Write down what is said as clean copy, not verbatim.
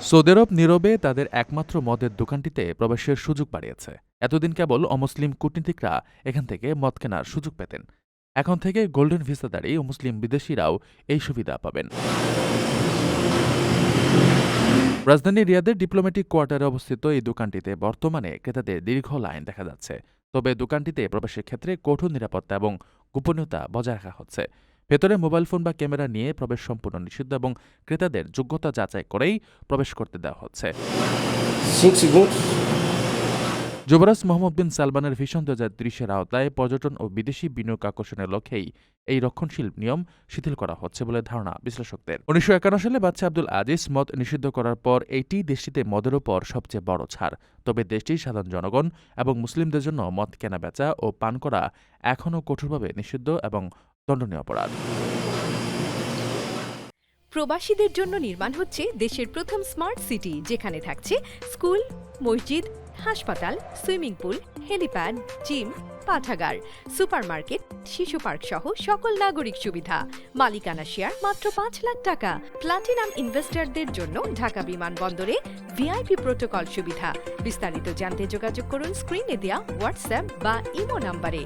Saudi আরব নীরবে তাদের একমাত্র মদের দোকানটিতে প্রবেশের সুযোগ বাড়িয়েছে। এতদিন কেবল অমুসলিম কূটনীতিকরা এখান থেকে মদ কেনার সুযোগ পেতেন। এখন থেকে গোল্ডেন ভিসাধারী ও মুসলিম বিদেশিরাও এই সুবিধা পাবেন। রাজধানী রিয়াদের ডিপ্লোম্যাটিক কোয়ার্টারে অবস্থিত এই দোকানটিতে বর্তমানে ক্রেতাদের দীর্ঘ লাইন দেখা যাচ্ছে। তবে দোকানটিতে প্রবেশের ক্ষেত্রে কঠোর নিরাপত্তা এবং গোপনীয়তা বজায় রাখা হচ্ছে। ভেতরে মোবাইল ফোন বা ক্যামেরা নিয়ে প্রবেশ সম্পূর্ণ নিষিদ্ধ এবং ক্রেতাদের যোগ্যতা যাচাই করেই প্রবেশ করতে দেওয়া হচ্ছে। 5 segundos. যুবরাজ মোহাম্মদ বিন সালমানের ভিশন 2030-এর আওতায় পর্যটন ও বিদেশি বিনিয়োগ আকর্ষণের লক্ষ্যেই এই রক্ষণশীল নিয়ম শিথিল করা হচ্ছে বলে ধারণা বিশ্লেষকদের। 1951 সালে বাদশাহ আব্দুল আজিজ মদ নিষিদ্ধ করার পর এইটি দেশটিতে মদের ওপর সবচেয়ে বড় ছাড়। তবে দেশটির সাধারণ জনগণ এবং মুসলিমদের জন্য মদ কেনা বেচা ও পান করা এখনও কঠোরভাবে নিষিদ্ধ এবং দণ্ডনীয় অপরাধ। প্রবাসীদের জন্য নির্মাণ হচ্ছে দেশের প্রথম স্মার্ট সিটি, যেখানে থাকছে স্কুল, মসজিদ, হাসপাতাল, সুইমিং পুল, হেলিপ্যাড, জিম, পাঠাগার, সুপারমার্কেট, শিশু পার্ক সহ সকল নাগরিক সুবিধা। মালিকানা শেয়ার মাত্র 5 লাখ টাকা। প্লাটিনাম ইনভেস্টরদের জন্য ঢাকা বিমানবন্দরে ভিআইপি প্রোটোকল সুবিধা। বিস্তারিত জানতে যোগাযোগ করুন স্ক্রিনে দেয়া হোয়াটসঅ্যাপ বা ইমো নাম্বারে।